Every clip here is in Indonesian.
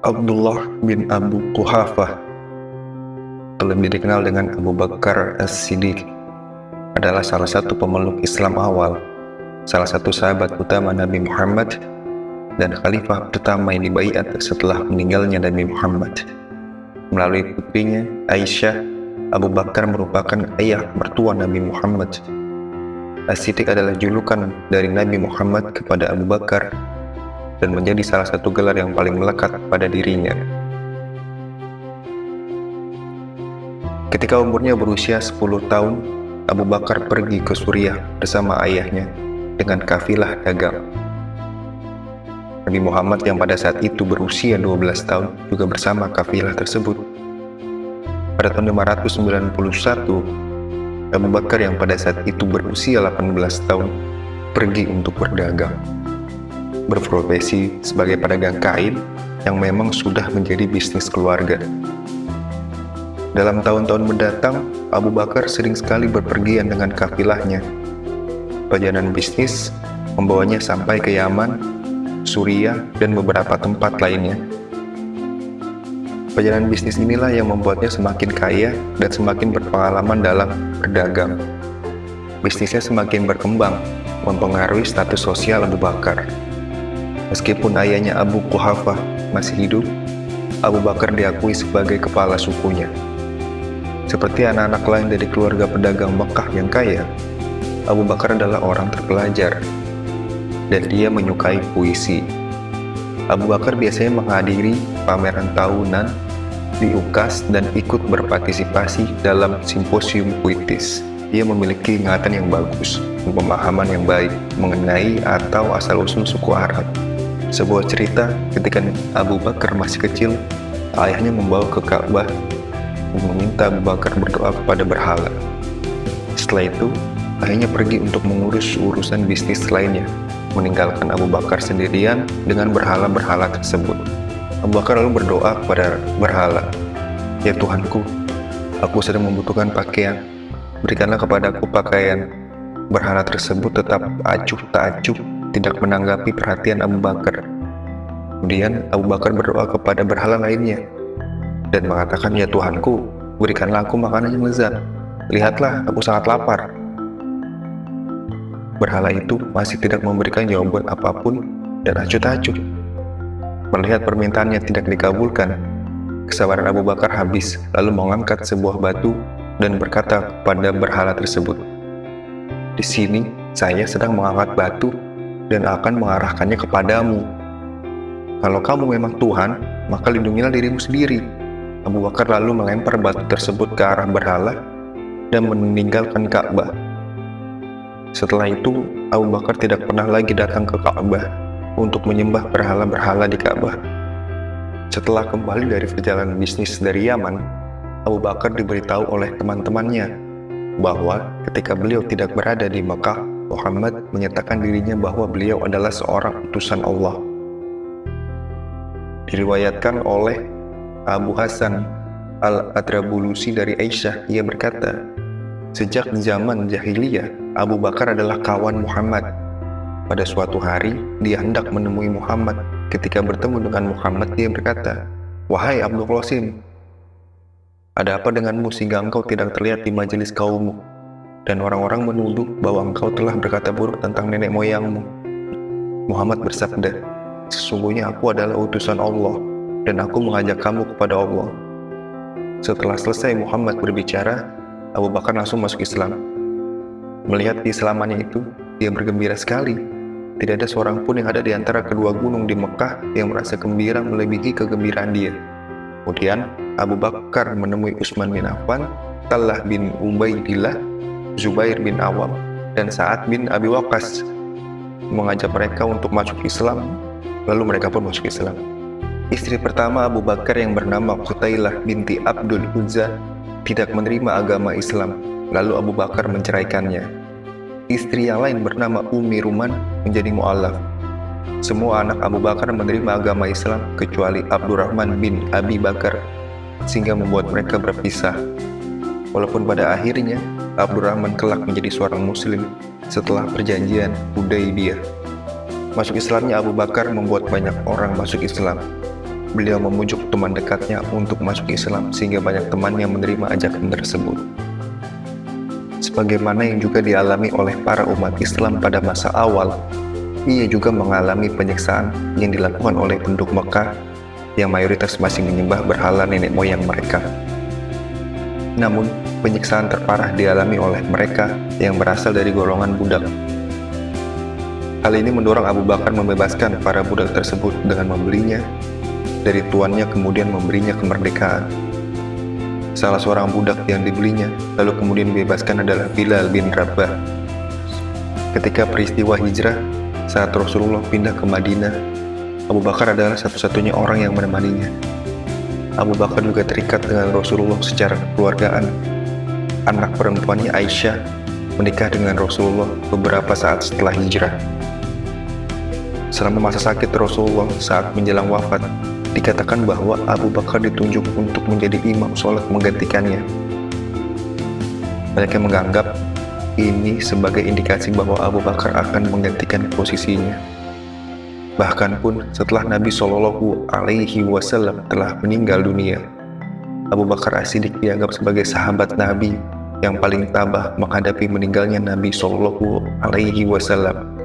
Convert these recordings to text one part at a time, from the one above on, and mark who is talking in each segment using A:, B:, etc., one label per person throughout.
A: Abdullah bin Abu Quhafah, lebih dikenal dengan Abu Bakar As-Siddiq, adalah salah satu pemeluk Islam awal, salah satu sahabat utama Nabi Muhammad, dan khalifah pertama yang dibaiat setelah meninggalnya Nabi Muhammad. Melalui putrinya, Aisyah, Abu Bakar merupakan ayah mertua Nabi Muhammad. As-Siddiq adalah julukan dari Nabi Muhammad kepada Abu Bakar dan menjadi salah satu gelar yang paling melekat pada dirinya. Ketika umurnya berusia 10 tahun, Abu Bakar pergi ke Suriah bersama ayahnya dengan kafilah dagang. Nabi Muhammad yang pada saat itu berusia 12 tahun juga bersama kafilah tersebut. Pada tahun 591, Abu Bakar yang pada saat itu berusia 18 tahun pergi untuk berdagang, berprofesi sebagai pedagang kain yang memang sudah menjadi bisnis keluarga. Dalam tahun-tahun mendatang, Abu Bakar sering sekali berpergian dengan kafilahnya. Perjalanan bisnis membawanya sampai ke Yaman, Suriah, dan beberapa tempat lainnya. Perjalanan bisnis inilah yang membuatnya semakin kaya dan semakin berpengalaman dalam berdagang. Bisnisnya semakin berkembang, mempengaruhi status sosial Abu Bakar. Meskipun ayahnya Abu Quhafah masih hidup, Abu Bakar diakui sebagai kepala sukunya. Seperti anak-anak lain dari keluarga pedagang Mekah yang kaya, Abu Bakar adalah orang terpelajar, dan dia menyukai puisi. Abu Bakar biasanya menghadiri pameran tahunan di UKAS dan ikut berpartisipasi dalam simposium puitis. Dia memiliki ingatan yang bagus, pemahaman yang baik mengenai atau asal-usul suku Arab. Sebuah cerita ketika Abu Bakar masih kecil, ayahnya membawa ke Ka'bah dan meminta Abu Bakar berdoa kepada berhala. Setelah itu, ayahnya pergi untuk mengurus urusan bisnis lainnya, meninggalkan Abu Bakar sendirian dengan berhala-berhala tersebut. Abu Bakar lalu berdoa kepada berhala, "Ya Tuhanku, aku sedang membutuhkan pakaian. Berikanlah kepadaku pakaian." Berhala tersebut tetap acuh tak acuh, tidak menanggapi perhatian Abu Bakar. Kemudian Abu Bakar berdoa kepada berhala lainnya dan mengatakan, "Ya Tuhanku, berikanlah aku makanan yang lezat. Lihatlah, aku sangat lapar." Berhala itu masih tidak memberikan jawaban apapun dan acuh tak acuh. Melihat permintaannya tidak dikabulkan, kesabaran Abu Bakar habis, lalu mengangkat sebuah batu dan berkata kepada berhala tersebut, "Di sini saya sedang mengangkat batu dan akan mengarahkannya kepadamu. Kalau kamu memang Tuhan, maka lindungilah dirimu sendiri." Abu Bakar lalu melempar batu tersebut ke arah berhala dan meninggalkan Ka'bah. Setelah itu, Abu Bakar tidak pernah lagi datang ke Ka'bah untuk menyembah berhala-berhala di Ka'bah. Setelah kembali dari perjalanan bisnis dari Yaman, Abu Bakar diberitahu oleh teman-temannya bahwa ketika beliau tidak berada di Mekah, Muhammad menyatakan dirinya bahwa beliau adalah seorang utusan Allah. Diriwayatkan oleh Abu Hasan Al-Adrabulusi dari Aisyah, ia berkata, "Sejak zaman jahiliyah, Abu Bakar adalah kawan Muhammad. Pada suatu hari, dia hendak menemui Muhammad. Ketika bertemu dengan Muhammad, dia berkata, 'Wahai Abdul Qasim, ada apa denganmu sehingga engkau tidak terlihat di majelis kaummu?' Dan orang-orang menuduh bahwa engkau telah berkata buruk tentang nenek moyangmu." Muhammad bersabda, "Sesungguhnya aku adalah utusan Allah, dan aku mengajak kamu kepada Allah." Setelah selesai Muhammad berbicara, Abu Bakar langsung masuk Islam. Melihat keislamannya itu, dia bergembira sekali. Tidak ada seorang pun yang ada di antara kedua gunung di Mekah yang merasa gembira melebihi kegembiraan dia. Kemudian, Abu Bakar menemui Utsman bin Affan, Talha bin Ubaidillah, Zubair bin Awam, dan Sa'ad bin Abi Waqqas, mengajak mereka untuk masuk Islam. Lalu mereka pun masuk Islam. Istri pertama Abu Bakar yang bernama Qutailah binti Abdul Uzza tidak menerima agama Islam, lalu Abu Bakar menceraikannya. Istri yang lain bernama Ummi Ruman menjadi mu'allaf. Semua anak Abu Bakar menerima agama Islam kecuali Abdurrahman bin Abi Bakar, sehingga membuat mereka berpisah. Walaupun pada akhirnya Abdurrahman kelak menjadi seorang muslim setelah perjanjian Hudaybiyah. Masuk Islamnya Abu Bakar membuat banyak orang masuk Islam. beliau memujuk teman dekatnya untuk masuk Islam sehingga banyak teman yang menerima ajakan tersebut. Sebagaimana yang juga dialami oleh para umat Islam pada masa awal, ia juga mengalami penyiksaan yang dilakukan oleh penduduk Mekah yang mayoritas masih menyembah berhala nenek moyang mereka. Namun, penyiksaan terparah dialami oleh mereka yang berasal dari golongan budak. Hal ini mendorong Abu Bakar membebaskan para budak tersebut dengan membelinya dari tuannya kemudian memberinya kemerdekaan. Salah seorang budak yang dibelinya lalu kemudian dibebaskan adalah Bilal bin Rabah. Ketika peristiwa hijrah, saat Rasulullah pindah ke Madinah, Abu Bakar adalah satu-satunya orang yang menemaninya. Abu Bakar juga terikat dengan Rasulullah secara kekeluargaan. Anak perempuannya Aisyah menikah dengan Rasulullah beberapa saat setelah hijrah. Selama masa sakit Rasulullah saat menjelang wafat, dikatakan bahwa Abu Bakar ditunjuk untuk menjadi imam sholat menggantikannya. Banyak yang menganggap ini sebagai indikasi bahwa Abu Bakar akan menggantikan posisinya. Bahkan pun setelah Nabi Shallallahu Alaihi Wasallam telah meninggal dunia, Abu Bakar As-Siddiq dianggap sebagai sahabat Nabi yang paling tabah menghadapi meninggalnya Nabi Shallallahu Alaihi Wasallam.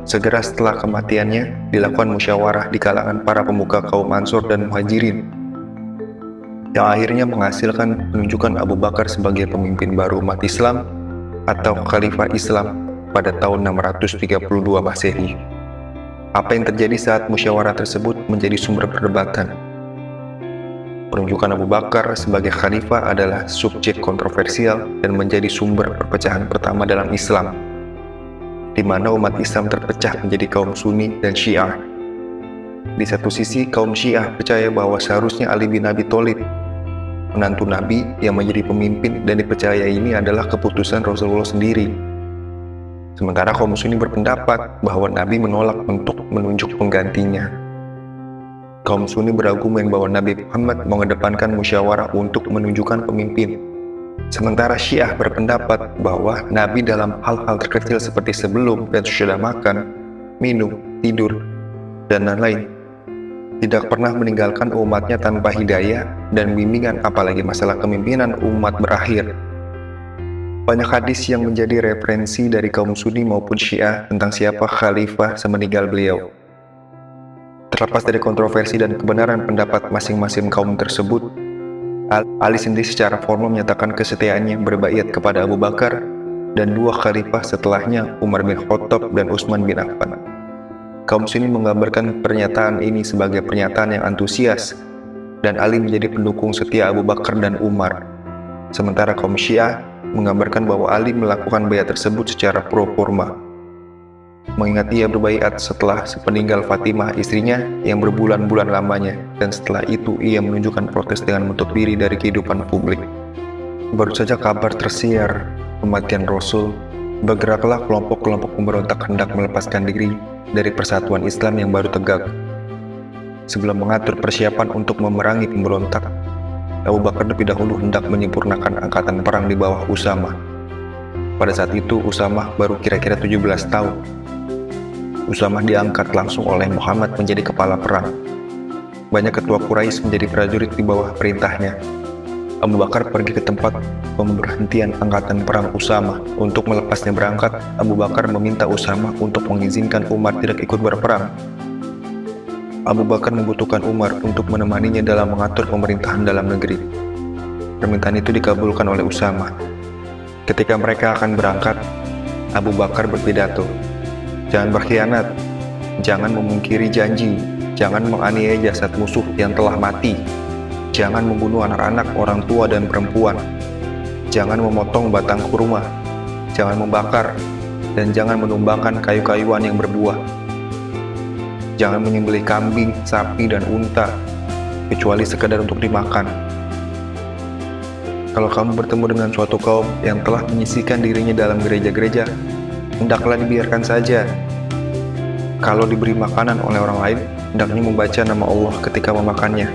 A: Segera setelah kematiannya, dilakukan musyawarah di kalangan para pemuka kaum Ansor dan Muhajirin, yang akhirnya menghasilkan penunjukan Abu Bakar sebagai pemimpin baru umat Islam atau Khalifah Islam pada tahun 632 Masehi. Apa yang terjadi saat musyawarah tersebut menjadi sumber perdebatan. Penunjukan Abu Bakar sebagai Khalifah adalah subjek kontroversial dan menjadi sumber perpecahan pertama dalam Islam, di mana umat Islam terpecah menjadi kaum Sunni dan Syiah. Di satu sisi, kaum Syiah percaya bahwa seharusnya Ali bin Abi Thalib, menantu Nabi yang menjadi pemimpin dan dipercaya ini adalah keputusan Rasulullah sendiri. Sementara kaum Sunni berpendapat bahwa Nabi menolak untuk menunjuk penggantinya. Kaum Sunni berargumen bahwa Nabi Muhammad mengedepankan musyawarah untuk menunjukkan pemimpin. Sementara Syiah berpendapat bahwa Nabi dalam hal-hal terkecil seperti sebelum dan sesudah makan, minum, tidur, dan lain-lain tidak pernah meninggalkan umatnya tanpa hidayah dan bimbingan, apalagi masalah kepemimpinan umat berakhir. Banyak hadis yang menjadi referensi dari kaum Sunni maupun Syiah tentang siapa khalifah semeninggal beliau. Terlepas dari kontroversi dan kebenaran pendapat masing-masing kaum tersebut, Ali sendiri secara formal menyatakan kesetiaannya berbaiat kepada Abu Bakar dan dua khalifah setelahnya, Umar bin Khattab dan Utsman bin Affan. Kaum Sunni menggambarkan pernyataan ini sebagai pernyataan yang antusias dan Ali menjadi pendukung setia Abu Bakar dan Umar. Sementara kaum Syiah menggambarkan bahwa Ali melakukan baiat tersebut secara pro forma, mengingat ia berbaiat setelah sepeninggal Fatimah istrinya yang berbulan-bulan lamanya, dan setelah itu ia menunjukkan protes dengan menutup diri dari kehidupan publik. Baru saja kabar tersiar kematian Rasul, bergeraklah kelompok-kelompok pemberontak hendak melepaskan diri dari persatuan Islam yang baru tegak. Sebelum mengatur persiapan untuk memerangi pemberontak, Abu Bakar lebih dahulu hendak menyempurnakan angkatan perang di bawah Usamah. Pada saat itu Usamah baru kira-kira 17 tahun. Usamah diangkat langsung oleh Muhammad menjadi kepala perang. Banyak ketua Quraisy menjadi prajurit di bawah perintahnya. Abu Bakar pergi ke tempat pemberhentian angkatan perang Usamah. Untuk melepasnya berangkat, Abu Bakar meminta Usamah untuk mengizinkan Umar tidak ikut berperang. Abu Bakar membutuhkan Umar untuk menemaninya dalam mengatur pemerintahan dalam negeri. Permintaan itu dikabulkan oleh Usamah. Ketika mereka akan berangkat, Abu Bakar berpidato, "Jangan berkhianat, jangan memungkiri janji, jangan menganiaya jasad musuh yang telah mati, jangan membunuh anak-anak, orang tua dan perempuan, jangan memotong batang kurma, jangan membakar, dan jangan menumbangkan kayu-kayuan yang berbuah. Jangan menyembelih kambing, sapi, dan unta, kecuali sekadar untuk dimakan. Kalau kamu bertemu dengan suatu kaum yang telah menyisihkan dirinya dalam gereja-gereja, hendaklah dibiarkan saja. Kalau diberi makanan oleh orang lain, hendaknya membaca nama Allah ketika memakannya.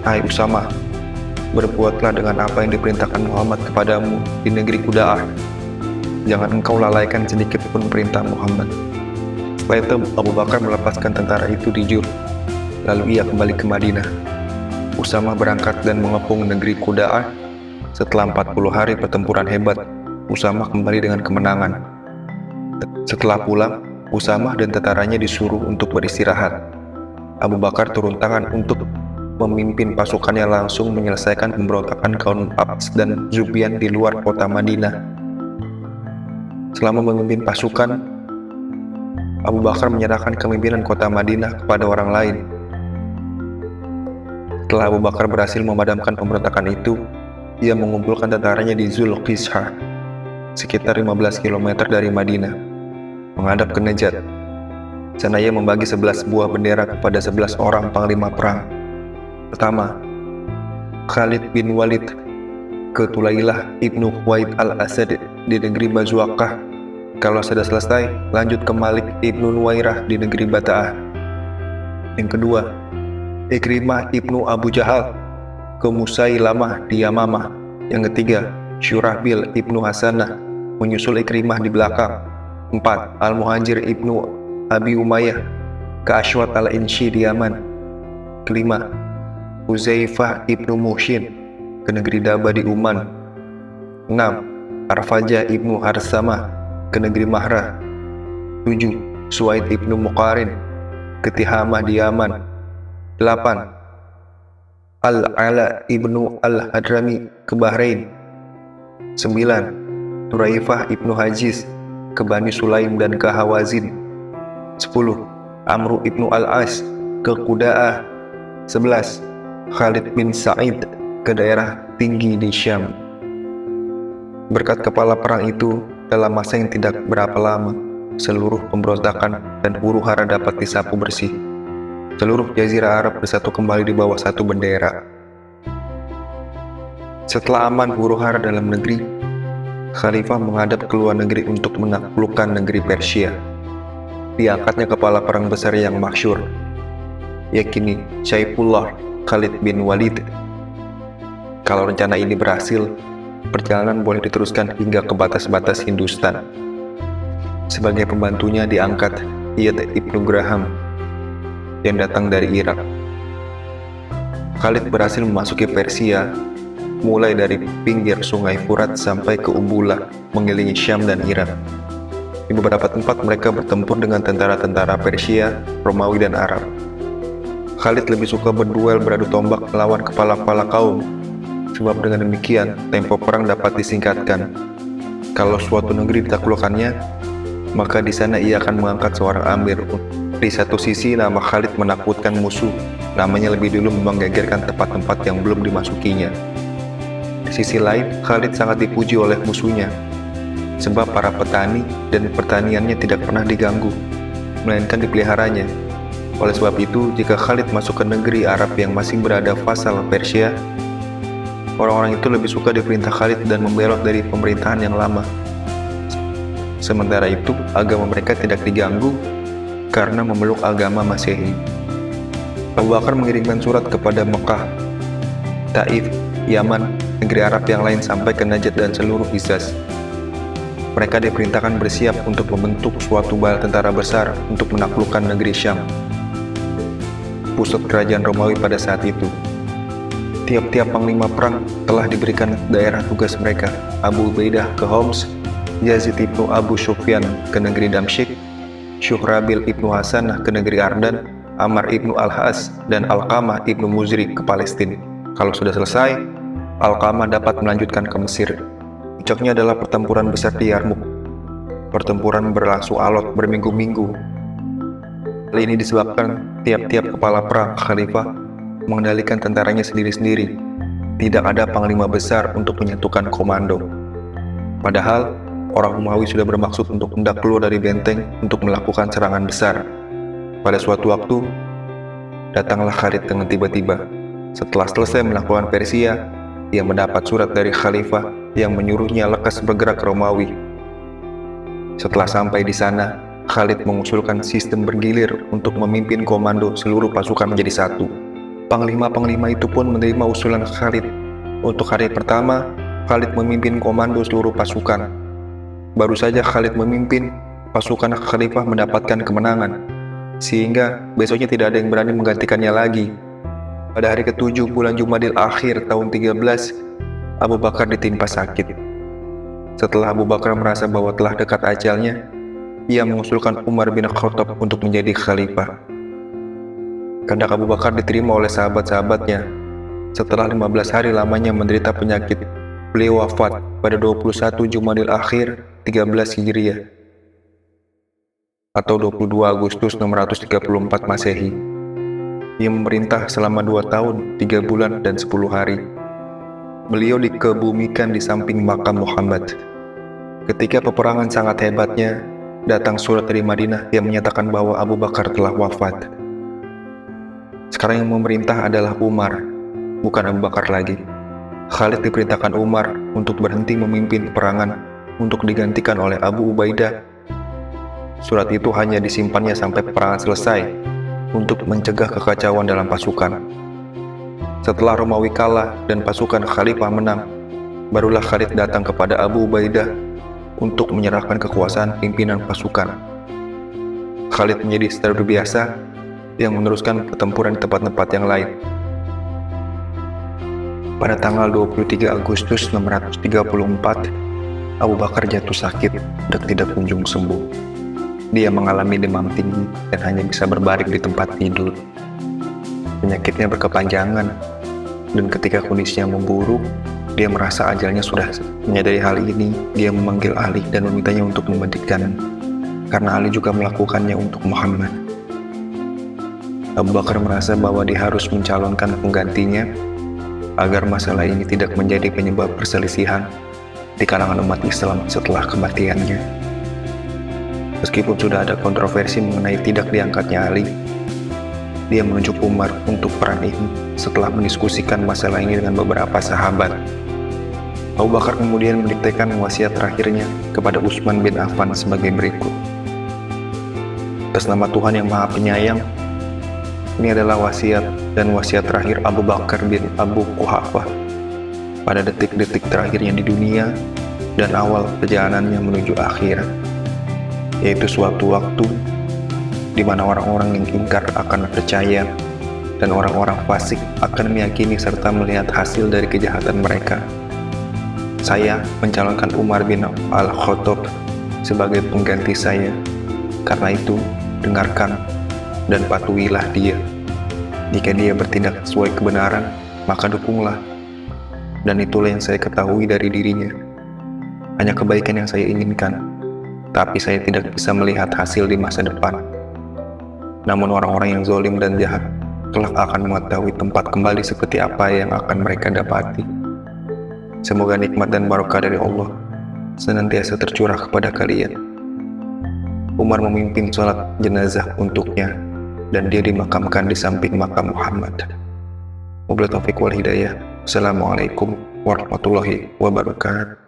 A: Hai Usamah, berbuatlah dengan apa yang diperintahkan Muhammad kepadamu di negeri Quda'ah. Jangan engkau lalaikan sedikit pun perintah Muhammad." Setelah itu Abu Bakar melepaskan tentara itu di Jur. lalu ia kembali ke Madinah. Usamah berangkat dan mengepung negeri Quda'ah. Setelah 40 hari pertempuran hebat, Usamah kembali dengan kemenangan. Setelah pulang, Usamah dan tentaranya disuruh untuk beristirahat. Abu Bakar turun tangan untuk memimpin pasukannya langsung menyelesaikan pemberontakan kaum Abs dan Zubian di luar kota Madinah. Selama memimpin pasukan, Abu Bakar menyerahkan kepemimpinan kota Madinah kepada orang lain. Setelah Abu Bakar berhasil memadamkan pemberontakan itu, ia mengumpulkan tentaranya di Zulqisah, sekitar 15 km dari Madinah, menghadap ke Najd. Sana ia membagi 11 buah bendera kepada 11 orang panglima perang. Pertama, Khalid bin Walid ke Tulailah ibnu Khuwaid al-Asad di negeri Bazuaqah. Kalau sudah selesai, lanjut ke Malik ibnu Nuwairah di negeri Bata'ah. Yang kedua, Ikrimah ibnu Abu Jahal ke Musailamah di Yamamah. Yang ketiga, Syurahbil ibnu Hasanah menyusul Ikrimah di belakang. 4. Al-Muhajir ibnu Abi Umayyah ke Ashwat al-Inshi di Yaman. Kelima, Uzaifah ibnu Muhshin ke negeri Daba di Uman. 6. Arfajah ibnu Harsamah ke negeri Mahrah. 7. Suaid ibnu Muqarin ke Tihamah di Yaman. 8. Al-Ala ibnu Al-Hadrami ke Bahrain. 9. Turaifah ibnu Hajiz ke Bani Sulaim dan ke Hawazin. 10. Amru ibnu Al-As ke Quda'ah. 11. Khalid bin Sa'id ke daerah tinggi di Syam. Berkat kepala perang itu, dalam masa yang tidak berapa lama, seluruh pemberontakan dan huru-hara dapat disapu bersih. Seluruh jazirah Arab bersatu kembali di bawah satu bendera. Setelah aman huru-hara dalam negeri, Khalifah menghadap ke luar negeri untuk menaklukkan negeri Persia. Diangkatnya kepala perang besar yang masyhur, yakni Saifullah Khalid bin Walid. Kalau rencana ini berhasil, perjalanan boleh diteruskan hingga ke batas-batas Hindustan. Sebagai pembantunya diangkat Iyad ibnu Graham yang datang dari Irak. Khalid berhasil memasuki Persia, mulai dari pinggir sungai Furat sampai ke Ubula, mengelilingi Syam dan Irak. Di beberapa tempat mereka bertempur dengan tentara-tentara Persia, Romawi, dan Arab. Khalid lebih suka berduel beradu tombak melawan kepala-kepala kaum, sebab dengan demikian tempo perang dapat disingkatkan. Kalau suatu negeri ditaklukkannya, maka di sana ia akan mengangkat seorang amir. Di satu sisi, nama Khalid menakutkan musuh, namanya lebih dulu menggegerkan tempat-tempat yang belum dimasukinya. Di sisi lain, Khalid sangat dipuji oleh musuhnya, sebab para petani dan pertaniannya tidak pernah diganggu, melainkan dipeliharanya. Oleh sebab itu, jika Khalid masuk ke negeri Arab yang masih berada vasal Persia, orang-orang itu lebih suka diperintah Khalid dan membelot dari pemerintahan yang lama. Sementara itu, agama mereka tidak diganggu karena memeluk agama Masehi. Abu Bakar mengirimkan surat kepada Mekah, Taif, Yaman, negeri Arab yang lain sampai ke Najd dan seluruh Hijaz. Mereka diperintahkan bersiap untuk membentuk suatu bala tentara besar untuk menaklukkan negeri Syam, pusat kerajaan Romawi pada saat itu. Tiap-tiap panglima perang telah diberikan daerah tugas mereka. Abu Ubaidah ke Homs, Yazid ibnu Abu Sufyan ke negeri Damsyik, Syuhrabil ibnu Hasanah ke negeri Ardan, Ammar ibnu Al-Has, dan Alqamah ibnu Muzri ke Palestina. Kalau sudah selesai, Alqamah dapat melanjutkan ke Mesir. Puncaknya adalah pertempuran besar di Yarmuk. Pertempuran berlangsung alot berminggu-minggu. Hal ini disebabkan tiap-tiap kepala perang khalifah mengendalikan tentaranya sendiri-sendiri. Tidak ada panglima besar untuk menyatukan komando. Padahal, orang Umawi sudah bermaksud untuk hendak keluar dari benteng untuk melakukan serangan besar. Pada suatu waktu, datanglah Khalid dengan tiba-tiba. Setelah selesai melakukan Persia, ia mendapat surat dari Khalifah yang menyuruhnya lekas bergerak ke Romawi. Setelah sampai di sana, Khalid mengusulkan sistem bergilir untuk memimpin komando seluruh pasukan menjadi satu. Panglima-panglima itu pun menerima usulan Khalid. Untuk hari pertama, Khalid memimpin komando seluruh pasukan. Baru saja Khalid memimpin, pasukan Khalifah mendapatkan kemenangan. sehingga besoknya tidak ada yang berani menggantikannya lagi. Pada hari ke-7 bulan Jumadil Akhir tahun 13, Abu Bakar ditimpa sakit. Setelah Abu Bakar merasa bahwa telah dekat ajalnya, ia mengusulkan Umar bin Khattab untuk menjadi khalifah. Kehendak Abu Bakar diterima oleh sahabat-sahabatnya. Setelah 15 hari lamanya menderita penyakit, beliau wafat pada 21 Jumadil Akhir 13 Hijriah atau 22 Agustus 634 Masehi. Ia memerintah selama 2 tahun, 3 bulan, dan 10 hari. Beliau dikebumikan di samping makam Muhammad. Ketika peperangan sangat hebatnya, datang surat dari Madinah yang menyatakan bahwa Abu Bakar telah wafat. Sekarang yang memerintah adalah Umar, bukan Abu Bakar lagi. Khalid diperintahkan Umar untuk berhenti memimpin peperangan untuk digantikan oleh Abu Ubaidah. Surat itu hanya disimpannya sampai peperangan selesai untuk mencegah kekacauan dalam pasukan. Setelah Romawi kalah dan pasukan Khalifah menang, barulah Khalid datang kepada Abu Ubaidah untuk menyerahkan kekuasaan pimpinan pasukan. Khalid menjadi setara biasa yang meneruskan pertempuran di tempat-tempat yang lain. Pada tanggal 23 Agustus 634, Abu Bakar jatuh sakit dan tidak kunjung sembuh. Dia mengalami demam tinggi dan hanya bisa berbaring di tempat tidur. Penyakitnya berkepanjangan, dan ketika kondisinya memburuk, dia merasa ajalnya sudah. Menyadari hal ini, dia memanggil Ali dan memintanya untuk mematikannya, karena Ali juga melakukannya untuk Muhammad. Abu Bakar merasa bahwa dia harus mencalonkan penggantinya agar masalah ini tidak menjadi penyebab perselisihan di kalangan umat Islam setelah kematiannya. Meskipun sudah ada kontroversi mengenai tidak diangkatnya Ali, dia menunjuk Umar untuk peran ini setelah mendiskusikan masalah ini dengan beberapa sahabat. Abu Bakar kemudian mendiktekan wasiat terakhirnya kepada Utsman bin Affan sebagai berikut. Atas nama Tuhan yang Maha Penyayang, ini adalah wasiat dan wasiat terakhir Abu Bakar bin Abu Quhafah pada detik-detik terakhirnya di dunia dan awal perjalanannya menuju akhirat, yaitu suatu waktu di mana orang-orang yang ingkar akan percaya dan orang-orang fasik akan meyakini serta melihat hasil dari kejahatan mereka. Saya mencalonkan Umar bin Al-Khattab sebagai pengganti saya. Karena itu, dengarkan dan patuhilah dia. Jika dia bertindak sesuai kebenaran, maka dukunglah. Dan itulah yang saya ketahui dari dirinya. Hanya kebaikan yang saya inginkan, tapi saya tidak bisa melihat hasil di masa depan. Namun orang-orang yang zalim dan jahat kelak akan mengetahui tempat kembali seperti apa yang akan mereka dapati. Semoga nikmat dan barokah dari Allah senantiasa tercurah kepada kalian. Umar memimpin sholat jenazah untuknya dan dia dimakamkan di samping makam Muhammad. Wabillahi taufiq wal hidayah. Assalamualaikum warahmatullahi wabarakatuh.